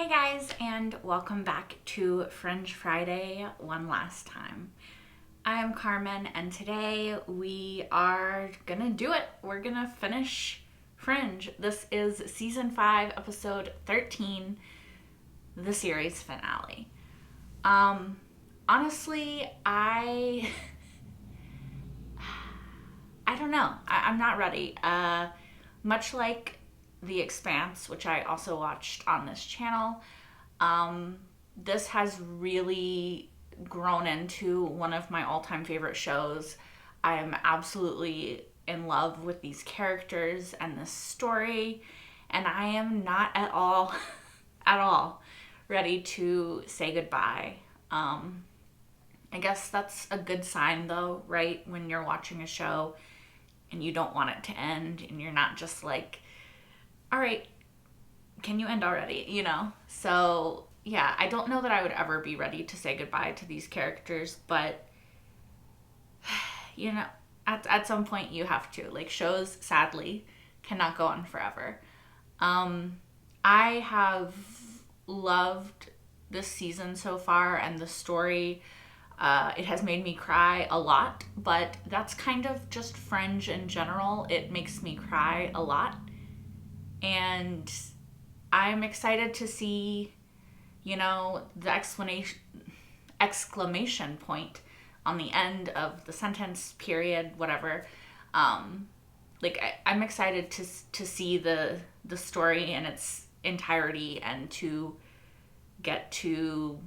Hey guys, and welcome back to Fringe Friday one last time. I'm Carmen, and today we are gonna do it. We're gonna finish Fringe. This is season 5, episode 13, the series finale. Honestly, I don't know. I'm not ready. Much like The Expanse, which I also watched on this channel, this has really grown into one of my all-time favorite shows. I am absolutely in love with these characters and this story, and I am not at all, at all ready to say goodbye. I guess that's a good sign though, right? When you're watching a show and you don't want it to end and you're not just like, all right, can you end already? So yeah, I don't know that I would ever be ready to say goodbye to these characters, but at some point you have to. Like, shows sadly cannot go on forever. I have loved this season so far, and the story, it has made me cry a lot, but that's kind of just Fringe in general. It makes me cry a lot. And I'm excited to see, the exclamation point on the end of the sentence, period, whatever. I'm excited to see the story in its entirety and to get to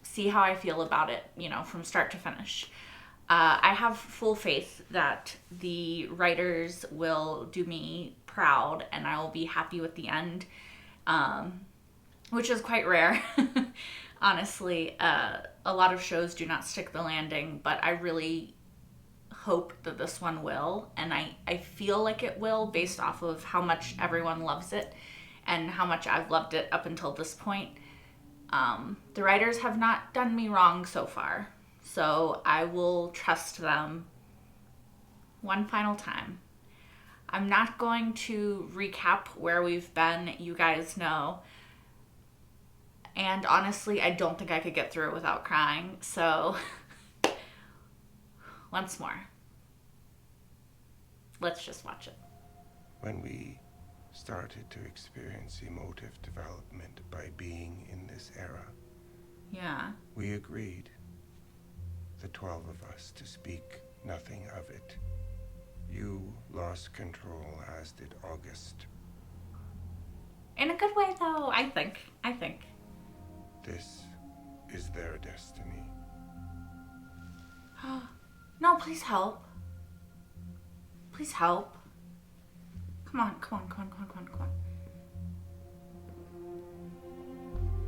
see how I feel about it, from start to finish. I have full faith that the writers will do me proud and I will be happy with the end, which is quite rare. Honestly, a lot of shows do not stick the landing, but I really hope that this one will, and I feel like it will based off of how much everyone loves it and how much I've loved it up until this point. The writers have not done me wrong so far, so I will trust them one final time. I'm not going to recap where we've been, you guys know. And honestly, I don't think I could get through it without crying, so once more. Let's just watch it. When we started to experience emotive development by being in this era, Yeah. we agreed, the 12 of us, to speak nothing of it. You lost control, as did August. In a good way, though, I think. This is their destiny. No, please help. Please help. Come on.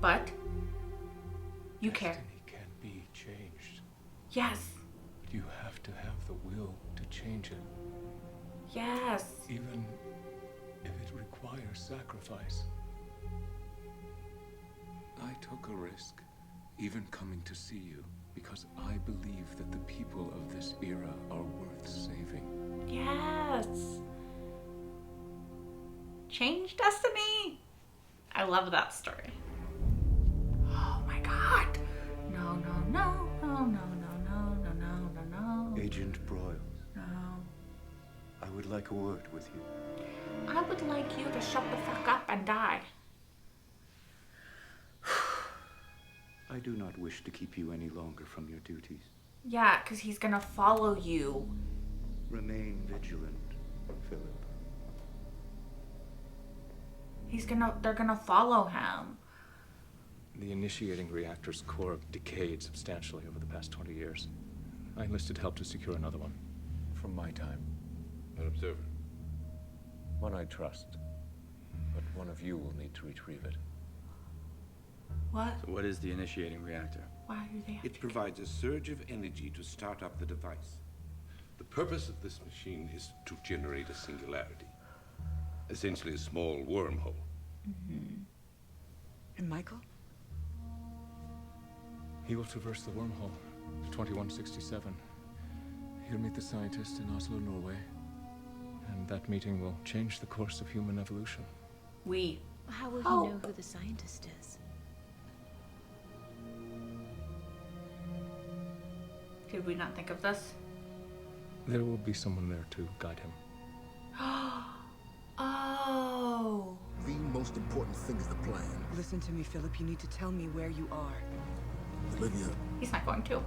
But you care. Destiny can be changed. Yes. You have to have the will to change it, Yes. even if it requires sacrifice. I took a risk, even coming to see you, because I believe that the people of this era are worth saving. Yes. Change destiny. I love that story. Oh my god. No. Agent Broyles, No. I would like a word with you. I would like you to shut the fuck up and die. I do not wish to keep you any longer from your duties. Yeah, because he's gonna follow you. Remain vigilant, Philip. They're gonna follow him. The initiating reactor's core decayed substantially over the past 20 years. I enlisted help to secure another one. From my time. An observer. One I trust, but one of you will need to retrieve it. What? So what is the initiating reactor? Why are they? It provides a surge of energy to start up the device. The purpose of this machine is to generate a singularity. Essentially a small wormhole. Mm-hmm. And Michael? He will traverse the wormhole to 2167. He'll meet the scientist in Oslo, Norway. And that meeting will change the course of human evolution. We. How will Oh. he know who the scientist is? Did we not think of this? There will be someone there to guide him. Oh. The most important thing is the plan. Listen to me, Philip. You need to tell me where you are. Olivia, He's not going to.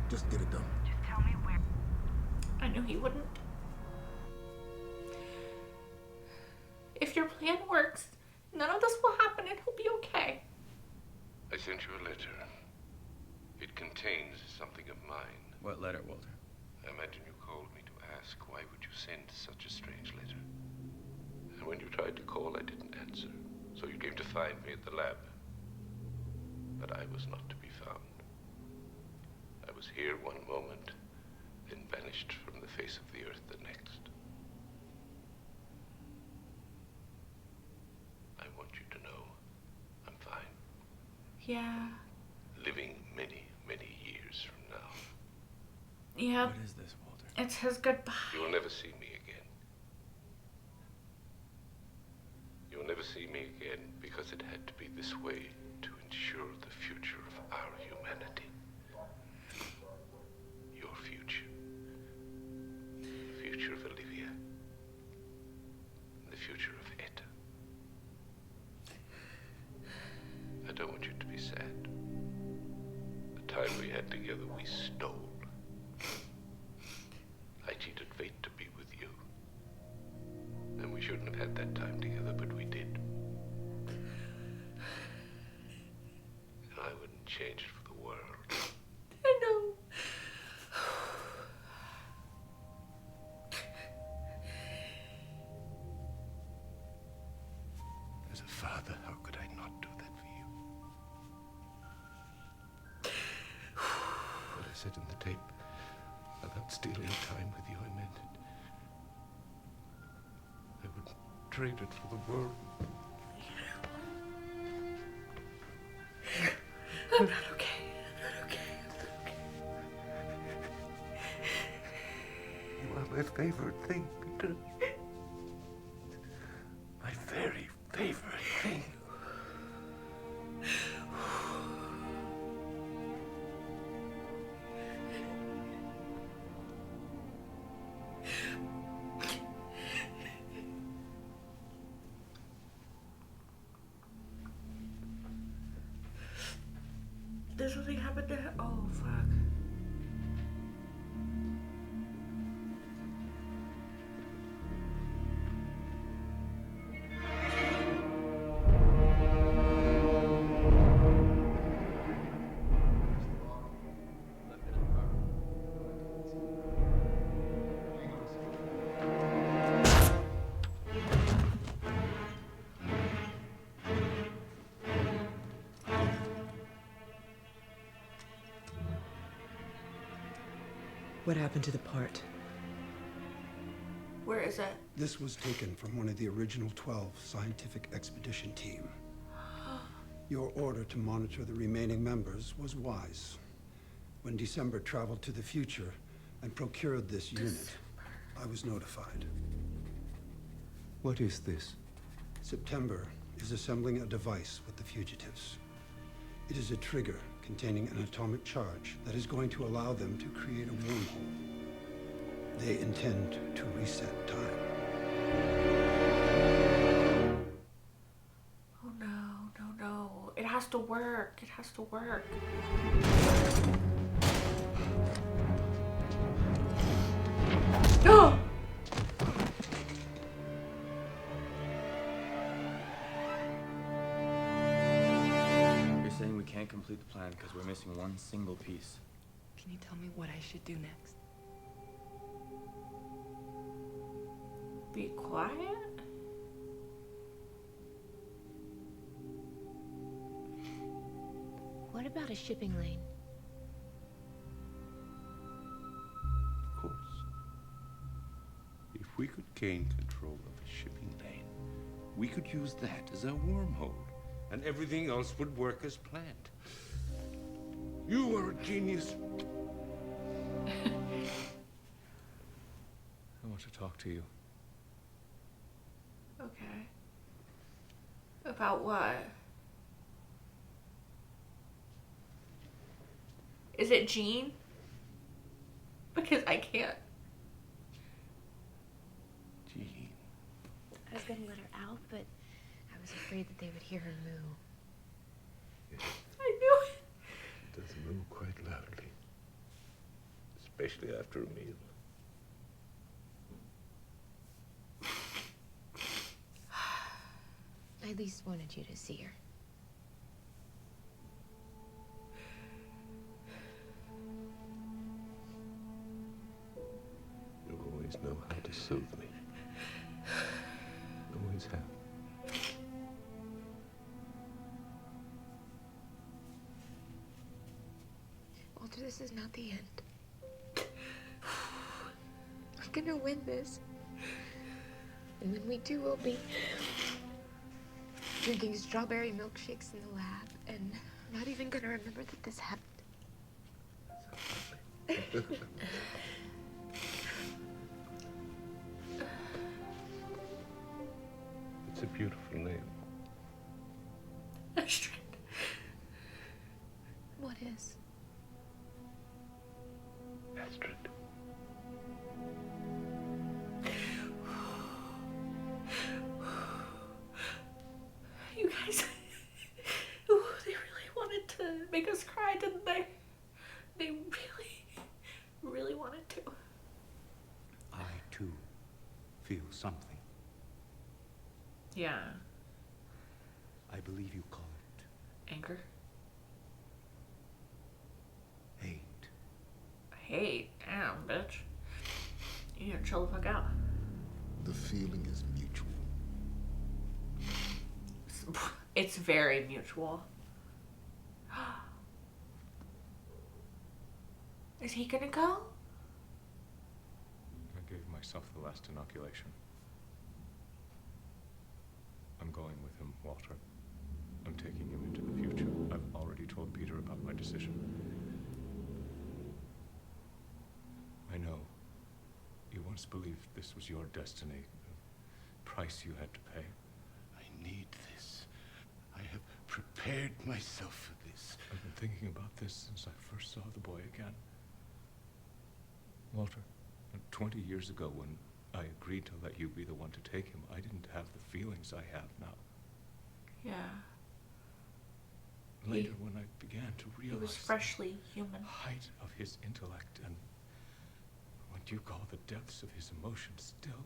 just get it done. Just tell me where. I knew he wouldn't. If your plan works, none of this will happen and he'll be okay. I sent you a letter. It contains something of mine. What letter, Walter? I imagine you called me to ask why would you send such a strange letter. And when you tried to call, I didn't answer. So you came to find me at the lab. But I was not to be found. I was here one moment, then vanished from the face of the earth the next. I want you to know I'm fine. Yeah. Living many, many years from now. Yep. What is this, Walter? It's his goodbye. You will never see me again. You will never see me again because it had to be this way to ensure the future of our humanity. Your future. The future of Olivia. And the future of Etta. I don't want you to be sad. The time we had together we stole. I cheated fate to be with you. And we shouldn't have had that time together, but we did. And I wouldn't change it for the world. I know. As a father, how could I not do that for you? What I said in the tape about stealing time with you, I meant it. I would trade it for the world. I'm not okay. I'm not okay. You are my favorite thing, Peter. My very favorite thing. Did something happen to him? Oh, fuck. What happened to the part? Where is it? This was taken from one of the original 12 scientific expedition team. Your order to monitor the remaining members was wise. When December traveled to the future and procured this unit, I was notified. What is this? September is assembling a device with the fugitives. It is a trigger containing an atomic charge that is going to allow them to create a wormhole. They intend to reset time. Oh no, no, no. It has to work. It has to work. No! You're saying we can't complete the plan because we're missing one single piece. Can you tell me what I should do next? Be quiet? What about a shipping lane? Of course. If we could gain control of a shipping lane, we could use that as our wormhole, and everything else would work as planned. You are a genius. I want to talk to you. Okay. About what? Is it Jean? Because I can't. Jean. I was gonna let her out, but I was afraid that they would hear her moo. I knew it. She does moo quite loudly. Especially after a meal. I at least wanted you to see her. You always know how to soothe me. Always have. Walter, this is not the end. I'm gonna win this. And when we do, we'll be drinking strawberry milkshakes in the lab, and I'm not even gonna remember that this happened. It's a beautiful name. Astrid. What is? Astrid. You guys, ooh, they really wanted to make us cry, didn't they? They really wanted to. I, too, feel something. Yeah. I believe you call it Anger? hate. Hate? Damn, bitch. You need to chill the fuck out. The feeling is mutual. It's very mutual. Is he gonna go? I gave myself the last inoculation. I'm going with him, Walter. I'm taking him into the future. I've already told Peter about my decision. I know. You once believed this was your destiny, the price you had to pay. I need this. I have prepared myself for this. I've been thinking about this since I first saw the boy again. Walter, 20 years ago when I agreed to let you be the one to take him, I didn't have the feelings I have now. Yeah. Later, when I began to He realize was freshly human. the height of his intellect and what you call the depths of his emotions, still,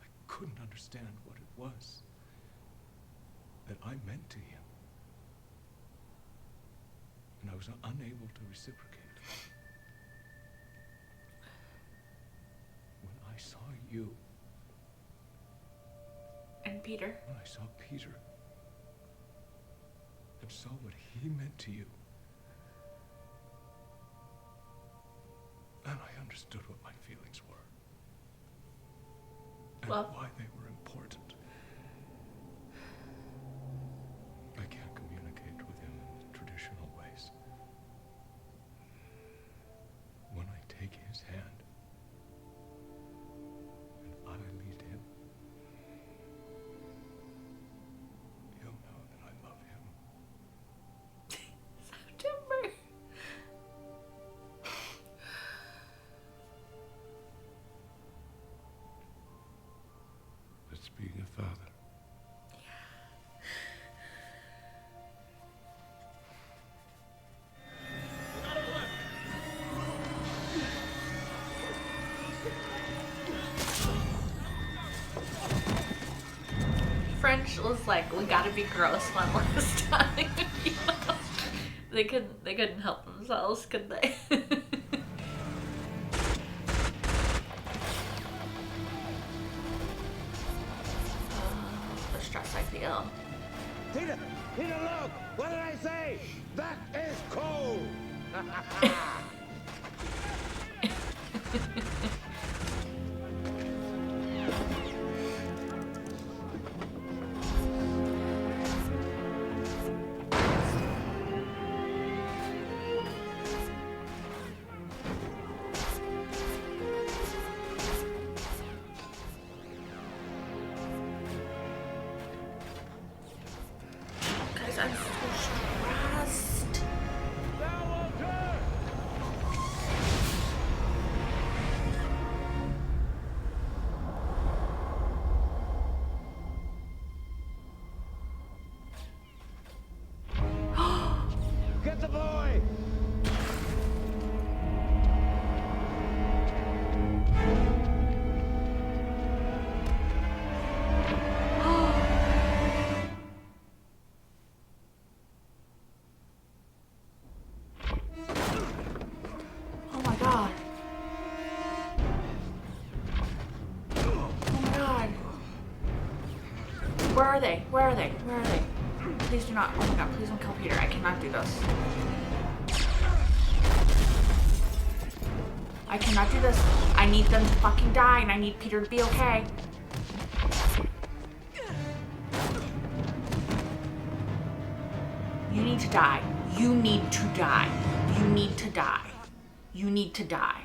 I couldn't understand what it was that I meant to him. And I was unable to reciprocate. When I saw you, And Peter. when I saw Peter, and saw what he meant to you, then I understood what my feelings were. And Well, why they were important. I can't communicate with him in the traditional ways. When I take his hand, and I lead him, he'll know that I love him. September. That's being a father. French was like, we gotta be gross one last time. You know? They couldn't help themselves, could they? The stress I feel. Peter, look! What did I say? That is cold! are they? Where are they? Where are they? Please do not. Oh my god, please don't kill Peter. I cannot do this. I cannot do this. I need them to fucking die, and I need Peter to be okay. You need to die. You need to die. You need to die. You need to die.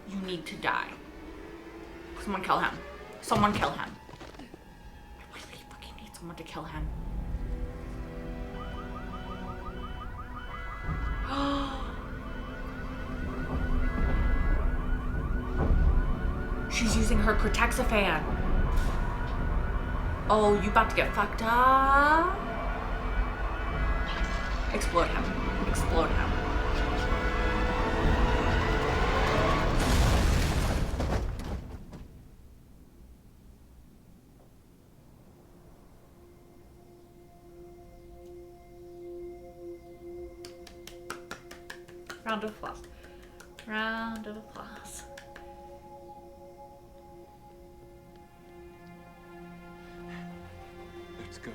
You need to die. Someone kill him. Someone kill him. I really fucking need someone to kill him. She's using her Cortexiphan. Oh, you about to get fucked up? Explode him. Explode him. Round of applause. Round of applause. Let's go.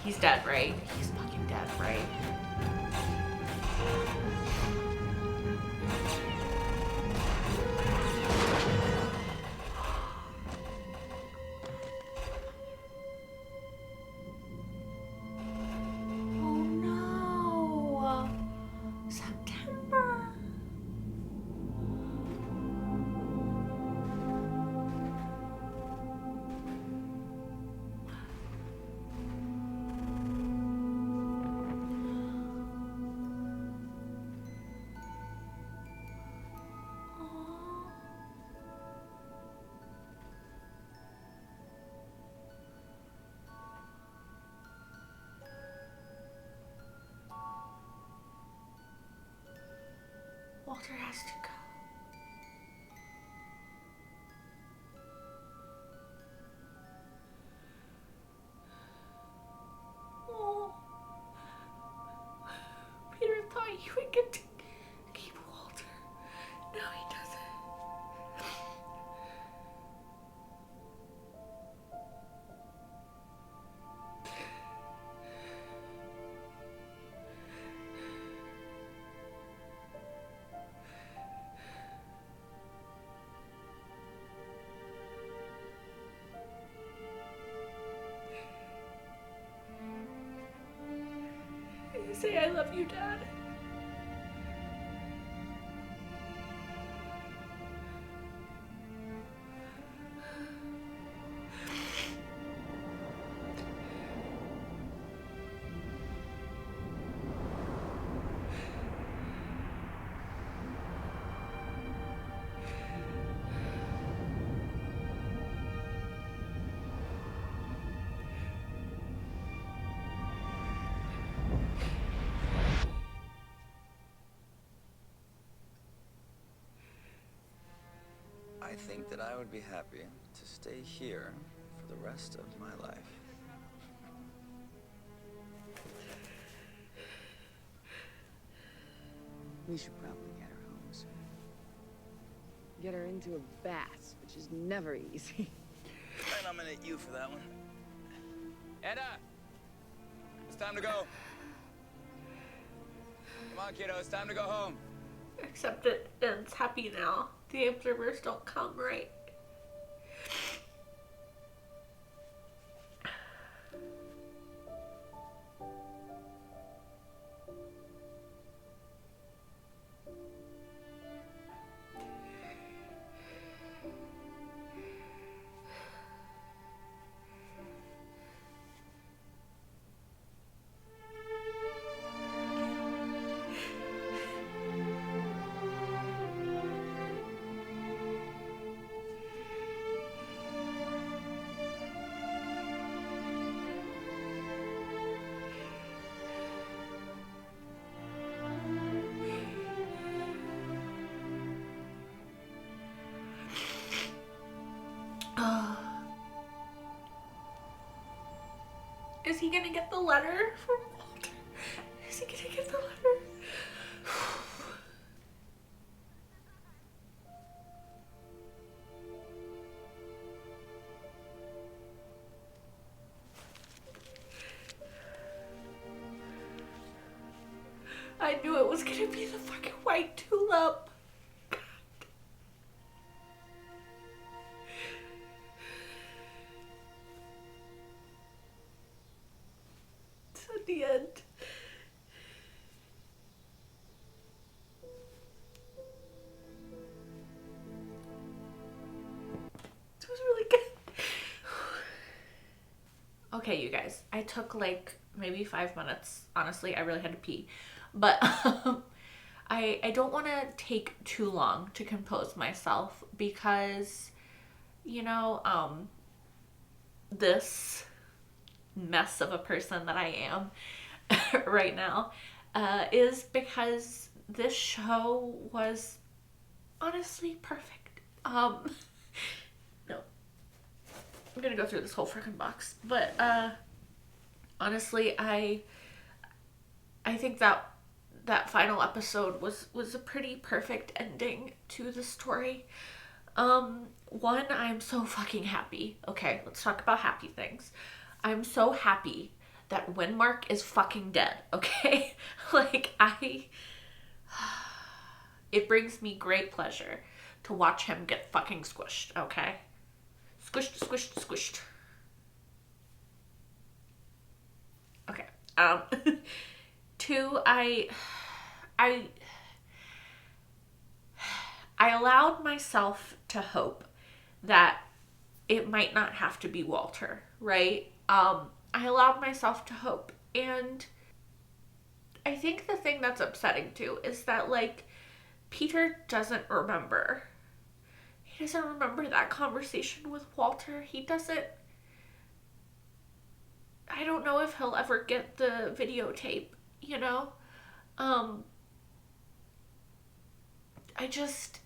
He's dead, right? He's fucking dead, right? Oh no! September. Walter has to go. Oh. Peter thought he would get to keep Walter. Now he doesn't. Say I love you, Dad. I think that I would be happy to stay here for the rest of my life. We should probably get her home soon. Get her into a bath, which is never easy. And I'm gonna hit you for that one. Edda! It's time to go. Come on, kiddo, it's time to go home. Except it ends happy now. The observers don't come, right? Is he gonna get the letter from Walter? Is he gonna get the letter? was gonna be the fucking white tulip. God. So at the end, it was really good. Okay, you guys, I took like maybe 5 minutes. Honestly, I really had to pee. But I don't want to take too long to compose myself because, you know, this mess of a person that I am right now is because this show was honestly perfect. No. I'm gonna go through this whole freaking box. But honestly, I think that final episode was a pretty perfect ending to the story. One, I'm so fucking happy. Okay, let's talk about happy things. I'm so happy that Windmark is fucking dead, okay? Like, it brings me great pleasure to watch him get fucking squished, okay? Squished, squished, squished. Okay. Two, I allowed myself to hope that it might not have to be Walter, right? I allowed myself to hope. And I think the thing that's upsetting too is that, like, Peter doesn't remember. He doesn't remember that conversation with Walter. He doesn't. I don't know if he'll ever get the videotape, you know? I just.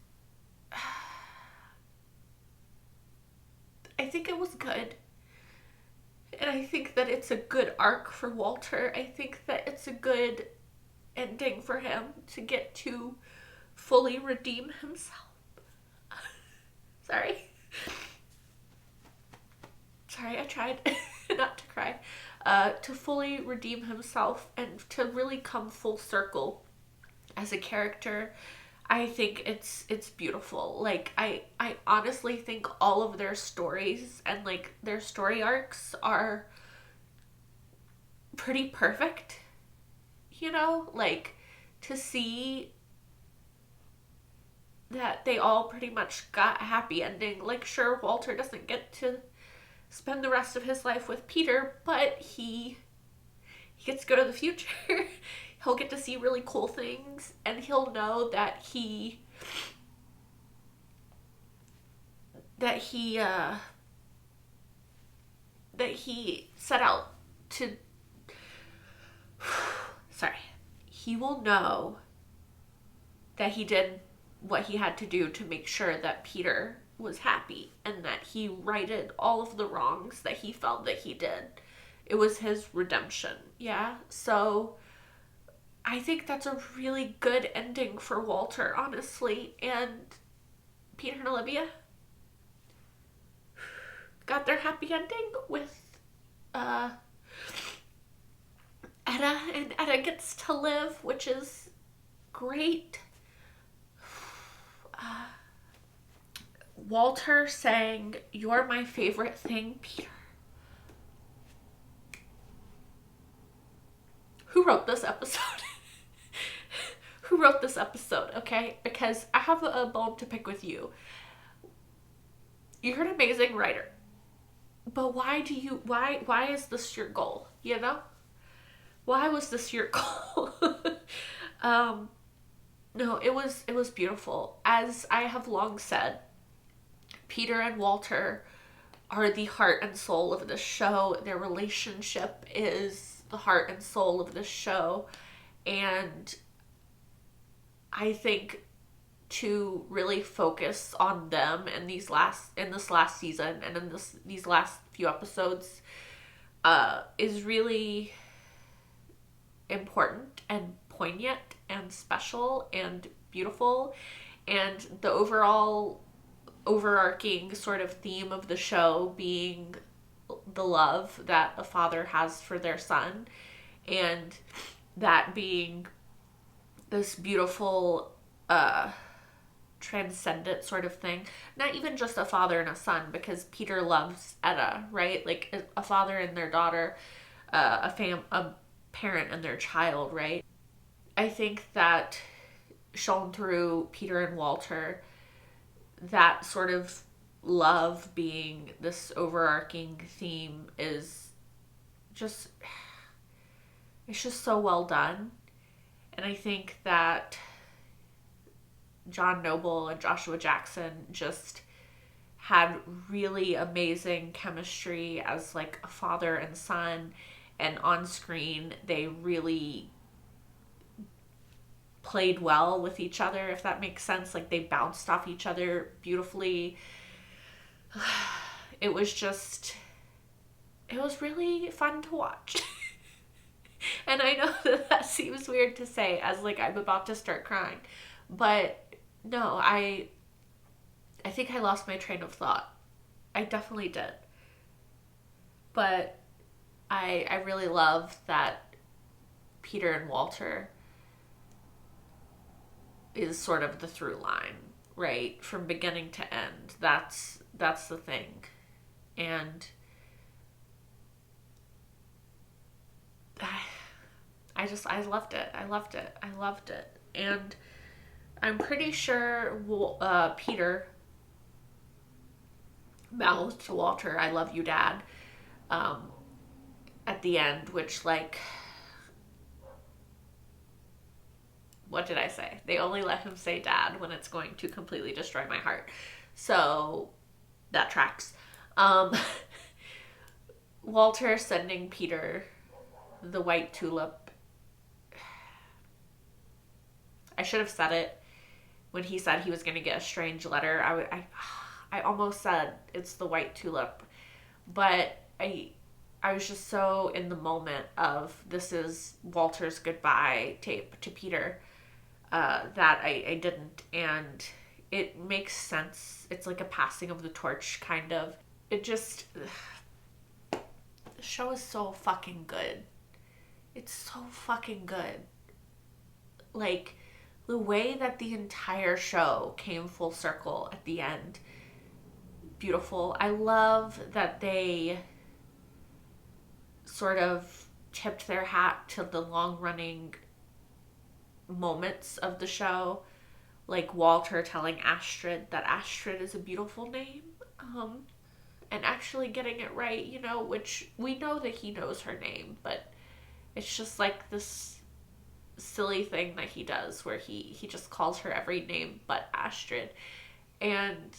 I think it was good. And I think that it's a good arc for Walter. I think that it's a good ending for him to get to fully redeem himself. Sorry. Sorry, I tried not to cry. To fully redeem himself and to really come full circle as a character. I think it's beautiful. Like, I honestly think all of their stories and, like, their story arcs are pretty perfect. You know? Like, to see that they all pretty much got a happy ending. Like, sure, Walter doesn't get to spend the rest of his life with Peter, but he gets to go to the future. He'll get to see really cool things, and he'll know that he set out to sorry. He will know that he did what he had to do to make sure that Peter was happy and that he righted all of the wrongs that he felt that he did. It was his redemption, yeah? So I think that's a really good ending for Walter, honestly. And Peter and Olivia got their happy ending with Etta, and Etta gets to live, which is great. Walter saying, "You're my favorite thing, Peter." Who wrote this episode? Who wrote this episode, okay? Because I have a bone to pick with you. You're an amazing writer. But why is this your goal, you know? Why was this your goal? No, it was beautiful. As I have long said, Peter and Walter are the heart and soul of this show. Their relationship is the heart and soul of this show. And I think to really focus on them in this last season and in these last few episodes is really important and poignant and special and beautiful. And the overarching sort of theme of the show being the love that a father has for their son, and that being this beautiful transcendent sort of thing. Not even just a father and a son, because Peter loves Etta, right? Like a father and their daughter, a parent and their child, right? I think that shown through Peter and Walter, that sort of love being this overarching theme is just, it's just so well done. And I think that John Noble and Joshua Jackson just had really amazing chemistry as like a father and son, and on screen they really played well with each other, if that makes sense. Like they bounced off each other beautifully. It was really fun to watch. And I know that seems weird to say as like I'm about to start crying, but no, I think I lost my train of thought. I definitely did. But I really love that Peter and Walter is sort of the through line, right? From beginning to end. That's the thing. And I loved it. I loved it. And I'm pretty sure Peter mouthed to Walter, "I love you, Dad," at the end, which, like, what did I say? They only let him say Dad when it's going to completely destroy my heart. So that tracks. Walter sending Peter the white tulip. I should have said it when he said he was going to get a strange letter. I almost said it's the white tulip, but I was just so in the moment of this is Walter's goodbye tape to Peter that I didn't, and it makes sense. It's like a passing of the torch, kind of. It just, the show is so fucking good. It's so fucking good. Like, the way that the entire show came full circle at the end, beautiful. I love that they sort of tipped their hat to the long-running moments of the show, like Walter telling Astrid that Astrid is a beautiful name, and actually getting it right, you know, which we know that he knows her name, but it's just like this silly thing that he does where he just calls her every name but Astrid. And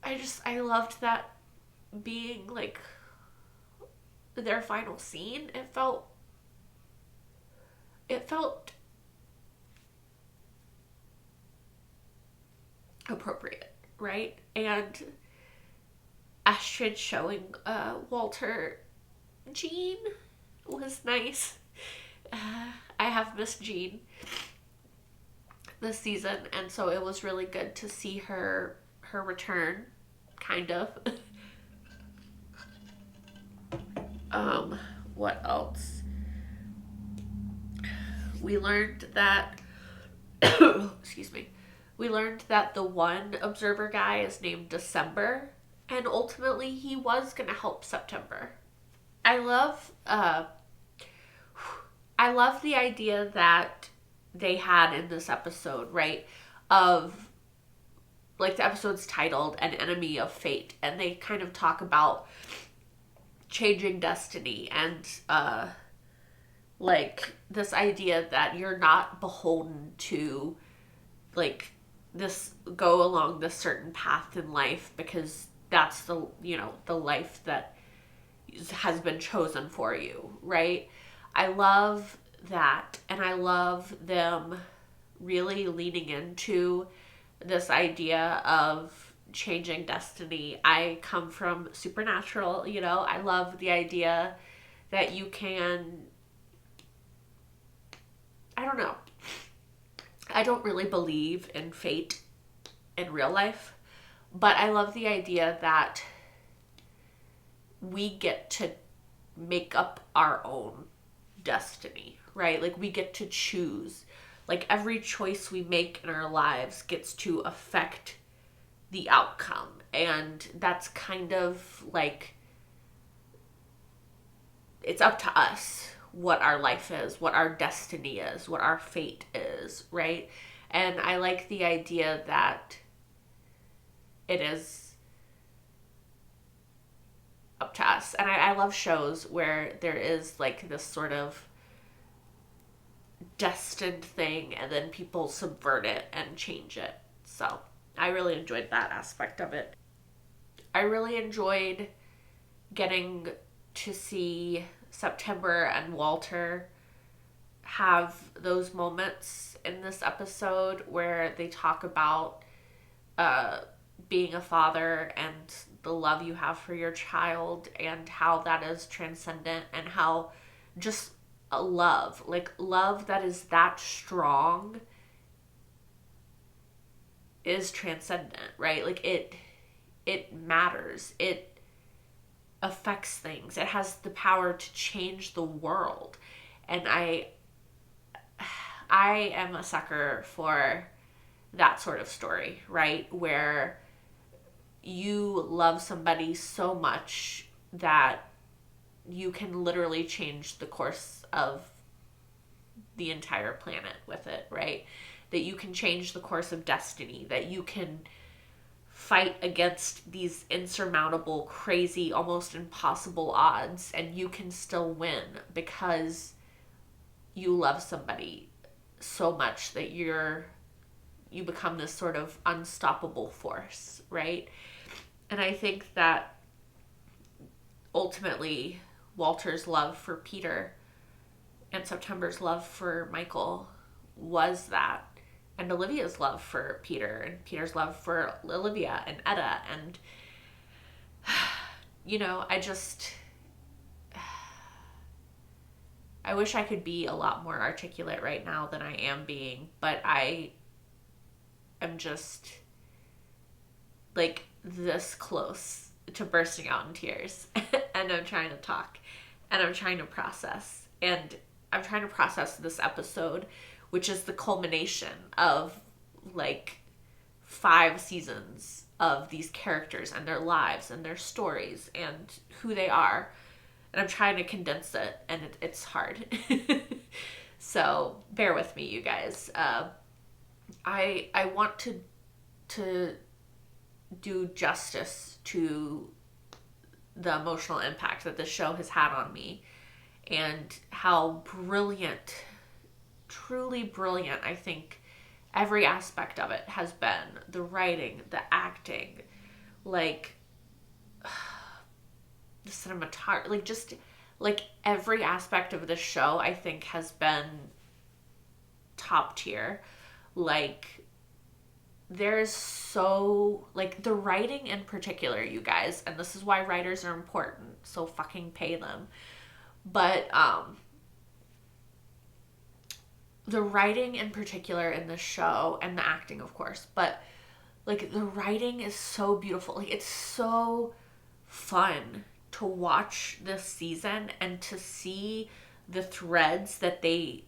I loved that being like their final scene. It felt appropriate, right? And Astrid showing Walter Jean was nice. I have missed Jean this season, and so it was really good to see her return, kind of. What else? We learned that excuse me. We learned that the one observer guy is named December, and ultimately he was gonna help September. I love the idea that they had in this episode, right? Of, like, the episode's titled An Enemy of Fate, and they kind of talk about changing destiny and, like, this idea that you're not beholden to, like, this, go along this certain path in life because that's the, you know, the life that has been chosen for you, right? I love that, and I love them really leaning into this idea of changing destiny. I come from Supernatural, you know, I love the idea that you can, I don't know, I don't really believe in fate in real life, but I love the idea that we get to make up our own destiny, right? Like, we get to choose. Like, every choice we make in our lives gets to affect the outcome. And that's kind of like, it's up to us what our life is, what our destiny is, what our fate is, right? And I like the idea that it is up to us. And I love shows where there is like this sort of destined thing and then people subvert it and change it. So I really enjoyed that aspect of it. I really enjoyed getting to see September and Walter have those moments in this episode where they talk about being a father and the love you have for your child and how that is transcendent, and how just a love that is that strong is transcendent, right? Like, it matters. It affects things. It has the power to change the world. And I am a sucker for that sort of story, right? Where you love somebody so much that you can literally change the course of the entire planet with it, right? That you can change the course of destiny, that you can fight against these insurmountable, crazy, almost impossible odds, and you can still win because you love somebody so much that you become this sort of unstoppable force, right? And I think that ultimately Walter's love for Peter and September's love for Michael was that. And Olivia's love for Peter and Peter's love for Olivia and Etta. And, you know, I wish I could be a lot more articulate right now than I am being, but I am just like this close to bursting out in tears. And I'm trying to talk and I'm trying to process. And I'm trying to process this episode, which is the culmination of like 5 seasons of these characters and their lives and their stories and who they are. And I'm trying to condense it, and it's hard. So bear with me, you guys. I want to do justice to the emotional impact that this show has had on me, and how brilliant, truly brilliant, I think every aspect of it has been. The writing, the acting, like the cinematography, like just like every aspect of the show I think has been top tier. Like, there's so, like, the writing in particular, you guys, and this is why writers are important, so fucking pay them. But the writing in particular in the show, and the acting of course, but like the writing is so beautiful. Like, it's so fun to watch this season and to see the threads that they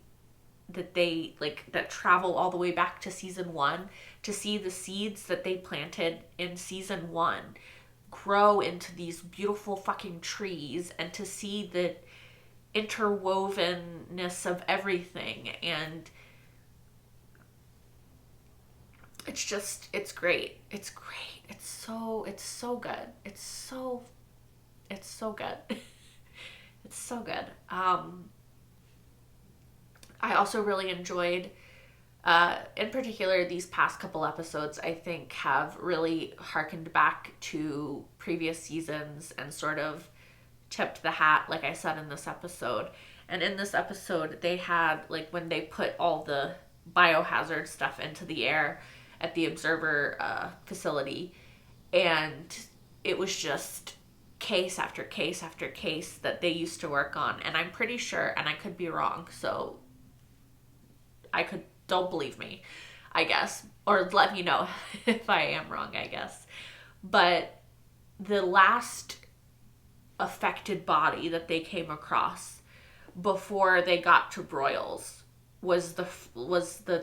like, that travel all the way back to season 1, to see the seeds that they planted in season 1 grow into these beautiful fucking trees, and to see the interwovenness of everything. And it's just, it's great. It's great. It's so good. It's so good. It's so good. I also really enjoyed, in particular, these past couple episodes, I think, have really harkened back to previous seasons and sort of tipped the hat, like I said in this episode. And in this episode, they had, like, when they put all the biohazard stuff into the air at the observer facility, and it was just case after case after case that they used to work on. And I'm pretty sure, and I could be wrong, so don't believe me, I guess, or let me know if I am wrong, I guess. But the last affected body that they came across before they got to Broyles was the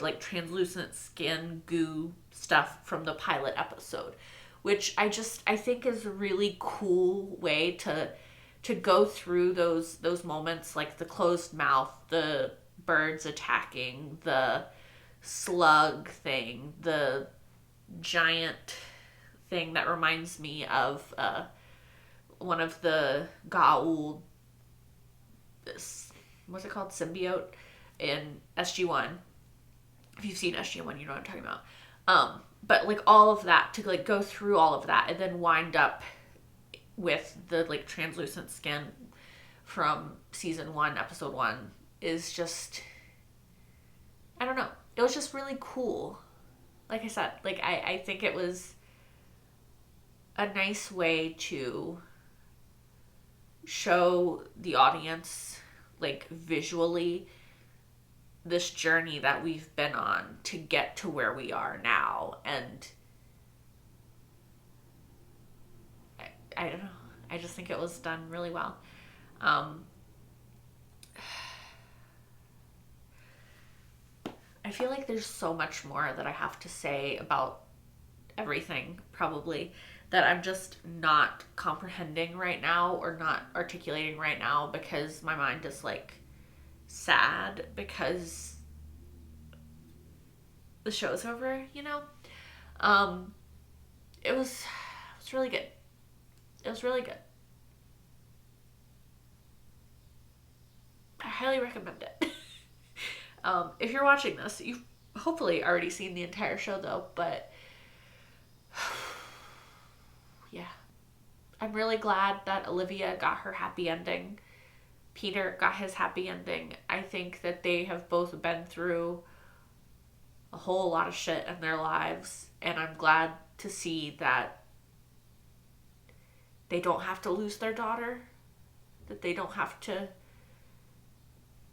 like translucent skin goo stuff from the pilot episode, which I think is a really cool way to go through those moments, like the closed mouth, the birds attacking, the slug thing, the giant thing that reminds me of one of the Gaul, what's it called, symbiote in SG1. If you've seen SG1, you know what I'm talking about. But like all of that, to like go through all of that and then wind up with the like translucent skin from season 1, episode 1 is just, I don't know. It was just really cool. Like I said, like I think it was a nice way to show the audience, like visually, this journey that we've been on to get to where we are now. And I don't know. I just think it was done really well. I feel like there's so much more that I have to say about everything, probably, that I'm just not comprehending right now or not articulating right now, because my mind is like sad because the show's over, you know? It was really good. It was really good. I highly recommend it. If you're watching this, you've hopefully already seen the entire show though, but yeah. I'm really glad that Olivia got her happy ending. Peter got his happy ending. I think that they have both been through a whole lot of shit in their lives, and I'm glad to see that they don't have to lose their daughter, that they don't have to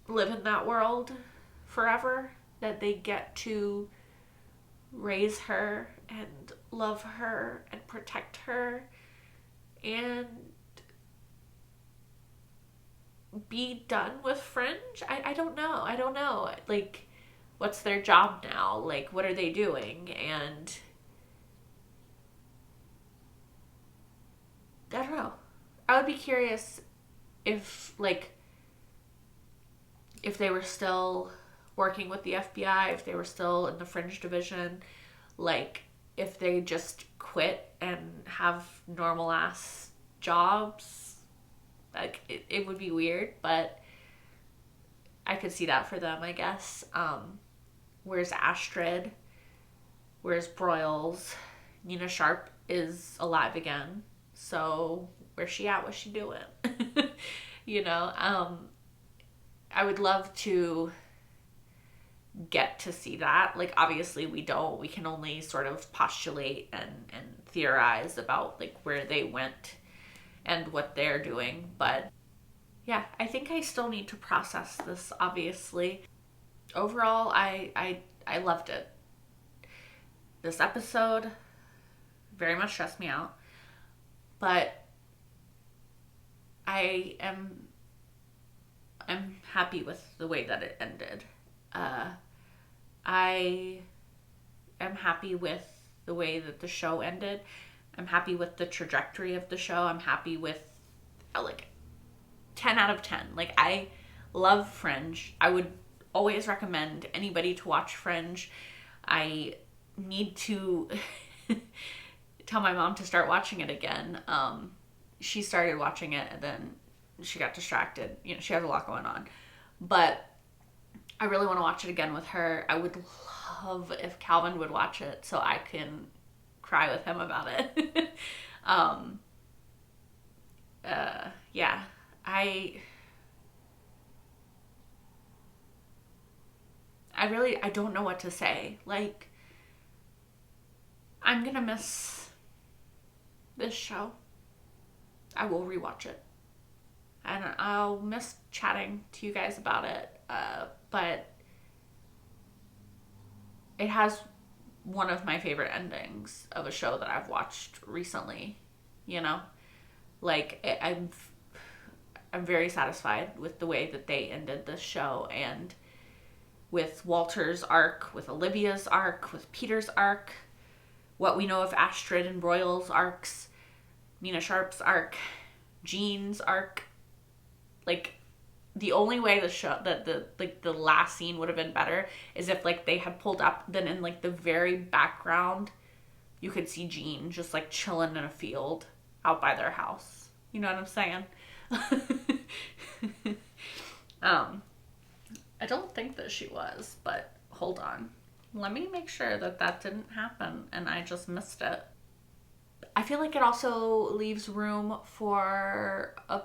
live in that world forever, that they get to raise her and love her and protect her and be done with Fringe. I don't know. Like, what's their job now? Like, what are they doing? And I don't know. I would be curious if they were still working with the FBI, if they were still in the Fringe division, like if they just quit and have normal ass jobs. Like it would be weird, but I could see that for them, I guess. Where's Astrid? Where's Broyles? Nina Sharp is alive again. So where's she at? What's she doing? You know, I would love to get to see that. Like, obviously we don't. We can only sort of postulate and theorize about like where they went and what they're doing. But yeah, I think I still need to process this, obviously. Overall, I loved it. This episode very much stressed me out, but I'm happy with the way that it ended. I am happy with the way that the show ended. I'm happy with the trajectory of the show. I'm happy with, like, 10 out of 10. Like, I love Fringe. I would always recommend anybody to watch Fringe. I need to tell my mom to start watching it again. She started watching it and then she got distracted. You know, she has a lot going on. But I really want to watch it again with her. I would love if Calvin would watch it so I can cry with him about it. Yeah, I don't know what to say. Like, I'm gonna miss this show. I will rewatch it. And I'll miss chatting to you guys about it. But it has one of my favorite endings of a show that I've watched recently, you know? Like, I'm very satisfied with the way that they ended the show, and with Walter's arc, with Olivia's arc, with Peter's arc, what we know of Astrid and Royal's arcs, Nina Sharp's arc, Jean's arc. Like, the only way the show, that the last scene would have been better is if, like, they had pulled up, then in, like, the very background, you could see Jean just, like, chilling in a field out by their house. You know what I'm saying? I don't think that she was, but hold on. Let me make sure that that didn't happen and I just missed it. I feel like it also leaves room for a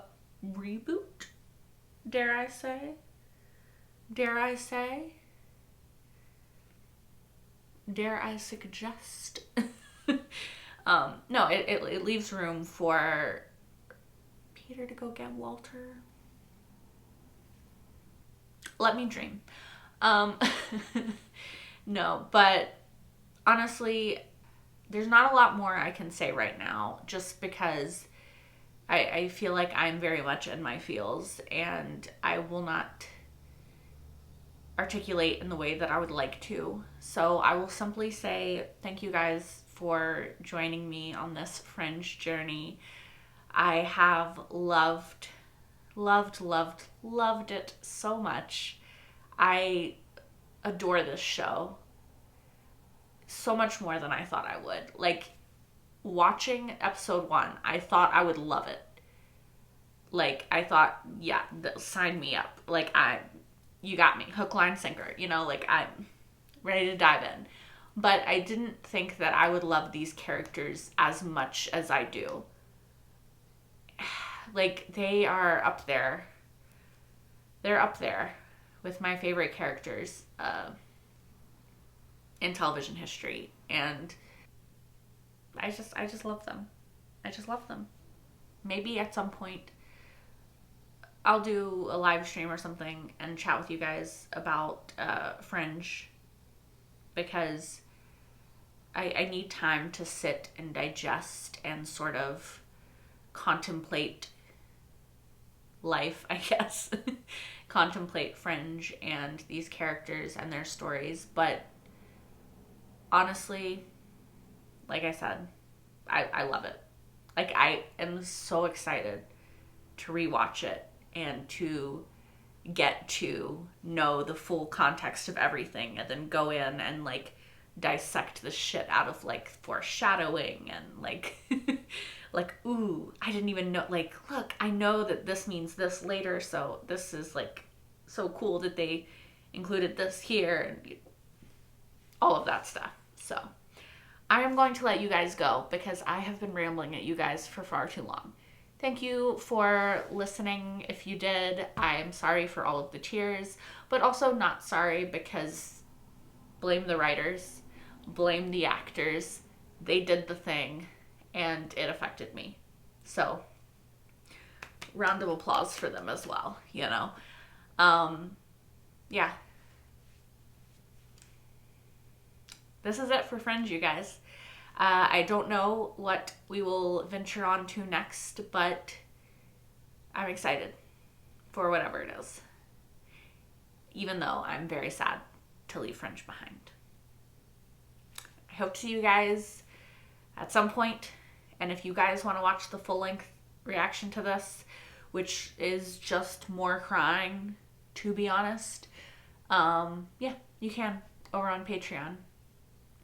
reboot, dare I say? Dare I say? Dare I suggest? No, it leaves room for Peter to go get Walter. Let me dream. No, but honestly, there's not a lot more I can say right now, just because I feel like I'm very much in my feels, and I will not articulate in the way that I would like to. So I will simply say thank you guys for joining me on this Fringe journey. I have loved it so much. I adore this show so much more than I thought I would. Like, watching episode 1, I thought I would love it. Like, I thought, yeah, sign me up. Like, you got me, hook, line, sinker. You know, like, I'm ready to dive in. But I didn't think that I would love these characters as much as I do. Like, they are up there. They're up there with my favorite characters in television history. And I just love them. I just love them. Maybe at some point I'll do a live stream or something and chat with you guys about Fringe, because I need time to sit and digest and sort of contemplate life, I guess. Contemplate Fringe and these characters and their stories. But honestly, like I said, I love it. Like, I am so excited to rewatch it and to get to know the full context of everything, and then go in and, like, dissect the shit out of, like, foreshadowing and, like, like, ooh, I didn't even know, like, look, I know that this means this later, so this is, like, so cool that they included this here, and all of that stuff. So I am going to let you guys go, because I have been rambling at you guys for far too long. Thank you for listening. If you did, I'm sorry for all of the tears, but also not sorry, because blame the writers, blame the actors. They did the thing, and it affected me. So, round of applause for them as well, you know? Yeah. This is it for Fringe, you guys. I don't know what we will venture on to next, but I'm excited for whatever it is. Even though I'm very sad to leave Fringe behind. I hope to see you guys at some point. And if you guys want to watch the full-length reaction to this, which is just more crying, to be honest, yeah, you can, over on Patreon.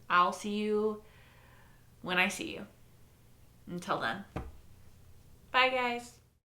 I'll see you when I see you. Until then, bye guys.